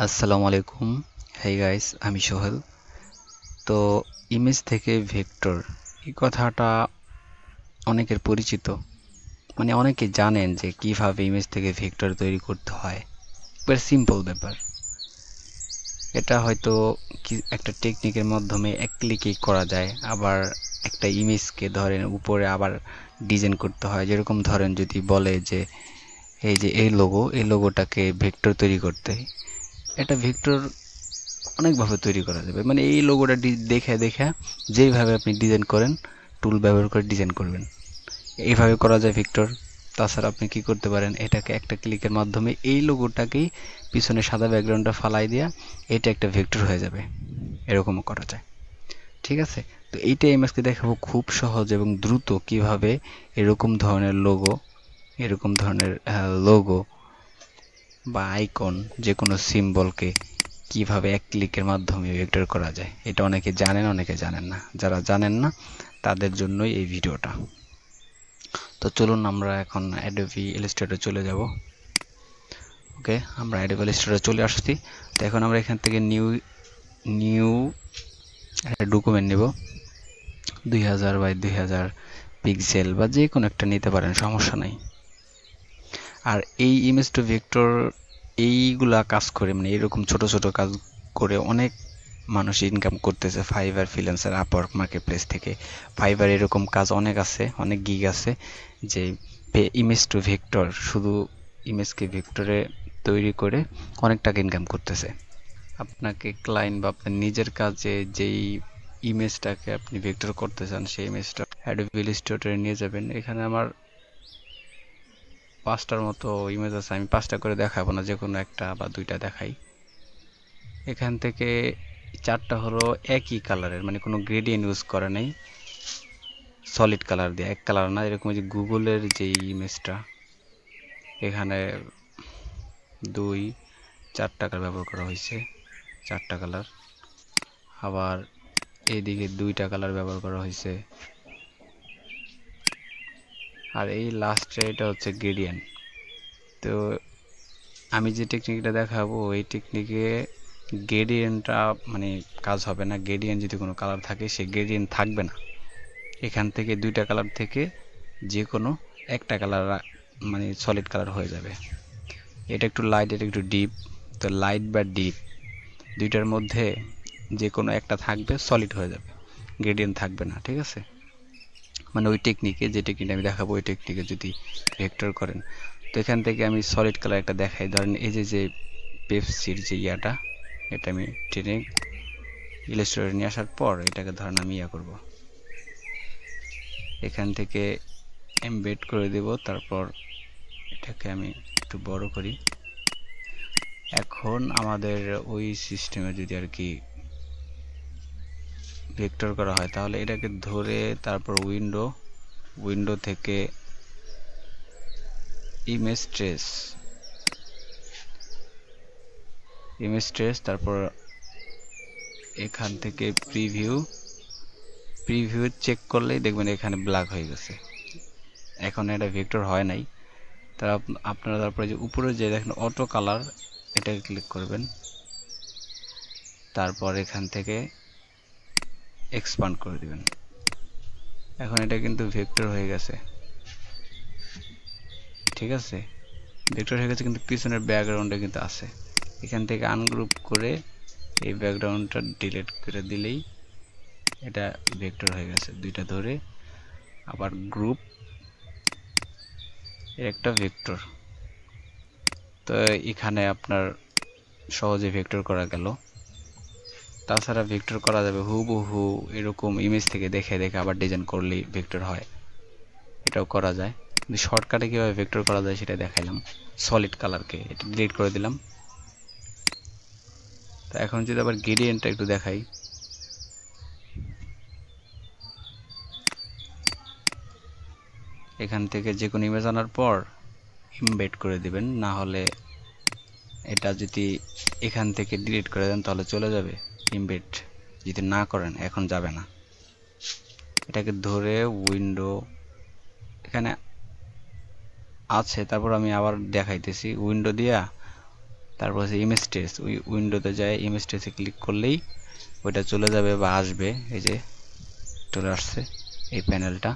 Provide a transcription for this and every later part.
আসসালামু আলাইকুম। Hey guys, আমি সোহেল। তো ইমেজ থেকে ভেক্টর এই কথাটা অনেকের পরিচিত, মানে অনেকে জানেন যে কিভাবে ইমেজ থেকে ভেক্টর তৈরি করতে হয়। এবার সিম্পল ব্যাপার, এটা হয়তো কি একটা টেকনিকের মাধ্যমে এক ক্লিকেই করা যায়। আবার একটা ইমেজকে ধরেন উপরে আবার ডিজাইন করতে হয়, যেরকম ধরেন যদি বলে যে এই লোগোটাকে ভেক্টর তৈরি করতে, এটা ভেক্টর অনেকভাবে তৈরি করা যাবে। মানে এই লোগোটা দেখে দেখে যেইভাবে আপনি ডিজাইন করেন, টুল ব্যবহার করে ডিজাইন করবেন, এইভাবে করা যায় ভেক্টর। তাছাড়া আপনি কি করতে পারেন, এটাকে একটা ক্লিকের মাধ্যমে এই লোগোটাকেই পিছনে সাদা ব্যাকগ্রাউন্ডটা ফালাই দিয়া এটা একটা ভেক্টর হয়ে যাবে, এরকমও করা যায়। ঠিক আছে, তো এইটা ইমেজকে দেখাবো খুব সহজ এবং দ্রুত কিভাবে এরকম ধরনের লোগো বা আইকন, যে কোনো সিম্বলকে কিভাবে এক ক্লিকের মাধ্যমে ভেক্টর করা যায়। এটা অনেকে জানেন, অনেকে জানেন না। যারা জানেন না তাদের জন্যই এই ভিডিওটা। তো চলুন আমরা এখন অ্যাডোবি ইলাস্ট্রেটর চলে যাব। ওকে, আমরা অ্যাডোবি ইলাস্ট্রেটর চলে আসছি। তো এখন আমরা এখান থেকে নিউ নিউ একটা ডকুমেন্ট নেব, 2000 বাই 2000 পিক্সেল বা যে কোনো একটা নিতে পারেন, সমস্যা নাই। আর এই ইমেজ টু ভেক্টর এইগুলা কাজ করে, মানে এরকম ছোট ছোট কাজ করে অনেক মানুষ ইনকাম করতেছে fibre, freelancer, Upwork, market place থেকে। ফাইবার এরকম কাজ অনেক আছে, অনেক গিগ আছে যে ইমেজ টু ভেক্টর, শুধু ইমেজকে ভেক্টরে তৈরি করে অনেক টাকা ইনকাম করতেছে। আপনাকে ক্লায়েন্ট বা আপনার নিজের কাজে যেই ইমেজটাকে আপনি ভেক্টর করতে চান, সেই ইমেজটা অ্যাডোবি ইলাস্ট্রেটরে নিয়ে যাবেন। এখানে আমার 5টার মতো ইমেজ আছে, আমি 5টা করে দেখাবো না, যে কোনো একটা বা 2টা দেখাই। এখান থেকে 4টা হলো একই কালারের, মানে কোনো গ্রেডিয়েন্ট ইউজ করা নেই, সলিড কালার দিয়ে, এক কালার না। এরকম যে গুগলের যে ইমেজটা, এখানে 4টা কালার ব্যবহার করা হয়েছে, 4টা কালার। আবার এইদিকে 2টা কালার ব্যবহার করা হয়েছে। আর এই লাস্টে এটা হচ্ছে গ্রেডিয়েন্ট। তো আমি যে টেকনিকটা দেখাবো, এই টেকনিকে গ্রেডিয়েন্টটা মানে কাজ হবে না। গ্রেডিয়েন্ট যদি কোনো কালার থাকে, সেই গ্রেডিয়েন্ট থাকবে না। এখান থেকে 2টা কালার থেকে যে কোনো একটা কালার মানে সলিড কালার হয়ে যাবে। এটা একটু লাইট, এটা একটু ডিপ। তো লাইট বা ডিপ দুইটার মধ্যে যে কোনো একটা থাকবে, সলিড হয়ে যাবে, গ্রেডিয়েন্ট থাকবে না। ঠিক আছে, মানে ওই টেকনিকে, যে টেকনিকটা আমি দেখাবো, ওই টেকনিকে যদি ভেক্টর করেন। তো এখান থেকে আমি সলিড কালার একটা দেখাই। ধরেন এই যে পেপসির যে ইয়াটা, এটা আমি টেনে ইলাস্ট্রেটরে নিয়ে আসার পর এটাকে ধরেন আমি করব, এখান থেকে এমবেড করে দেব। তারপর এটাকে আমি একটু বড় করি। এখন আমাদের ওই সিস্টেমে যদি আর কি ভেক্টর করা হয়, তাহলে এটাকে ধরে তারপর উইন্ডো থেকে ইমেজ ট্রেস, তারপর এখান থেকে প্রিভিউ চেক করলেই দেখবেন এখানে ব্ল্যাক হয়ে গেছে। এখন এটা ভেক্টর হয় নাই। তার আপনারা তারপরে যে উপরে যে দেখেন অটো কালার, এটাকে ক্লিক করবেন। তারপর এখান থেকে এক্সপান্ড করে দিবেন। এখন এটা কিন্তু ভেক্টর হয়ে গেছে। ঠিক আছে, ভেক্টর হয়ে গেছে, কিন্তু পিছনের ব্যাকগ্রাউন্ডে কিন্তু আছে। এখান থেকে আনগ্রুপ করে এই ব্যাকগ্রাউন্ডটা ডিলিট করে দিলেই এটা ভেক্টর হয়ে গেছে। 2টা ধরে আবার গ্রুপ, একটা ভেক্টর। তো এখানে আপনার সহজে ভেক্টর করা গেল। তাছাড়া ভেক্টর করা যাবে হুবহু এরকম ইমেজ থেকে দেখে দেখে আবার ডিজাইন করলেই ভেক্টর হয়, এটাও করা যায়। কিন্তু শর্টকাটে কীভাবে ভেক্টর করা যায় সেটা দেখাইলাম। সলিড কালারকে এটা ডিলিট করে দিলাম। তো এখন যদি আবার গ্রেডিয়েন্টটা একটু দেখাই, এখান থেকে যে কোনো ইমেজ আনার পর ইমবেড করে দিবেন, না হলে এটা যদি এখান থেকে ডিলিট করে দেন তাহলে চলে যাবে। ইমবেড যদি না করেন এখন যাবে না। এটাকে ধরে উইন্ডো এখানে আছে, তারপর আমি আবার দেখাইতেছি, উইন্ডো দিয়া তারপর হচ্ছে ইমেজ ট্রেস, ওই উইন্ডোতে যায় ইমেজ ট্রেসে ক্লিক করলেই ওইটা চলে যাবে বা আসবে। এই যে চলে আসছে এই প্যানেলটা,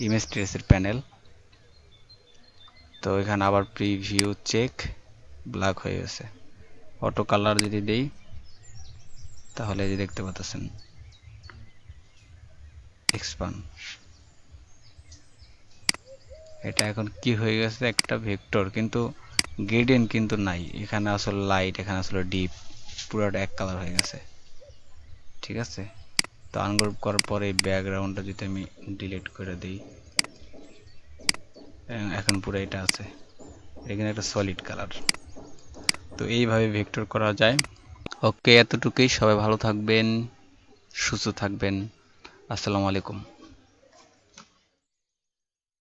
ইমেজ ট্রেসের প্যানেল। তো এখানে আবার প্রিভিউ চেক, ব্ল্যাক হয়ে গেছে। অটো কালার যদি দেই তাহলে এই যে দেখতে পাচ্ছেন এক্সপান্ড, এটা এখন কি হয়ে গেছে একটা ভেক্টর, কিন্তু গ্রেডিয়েন্ট কিন্তু নাই। এখানে আসলে লাইট, এখানে আসলে ডিপ, পুরোটা এক কালার হয়ে গেছে। ঠিক আছে, তো আনগ্রুপ করার পরে এই ব্যাকগ্রাউন্ডটা যদি আমি ডিলিট করে দিই, এখন পুরো এটা আছে, এখানে একটা সলিড কালার। তো এইভাবে ভেক্টর করা যায়। ওকে, এতটুকুই। সবাই ভালো থাকবেন, সুস্থ থাকবেন। আসসালামু আলাইকুম।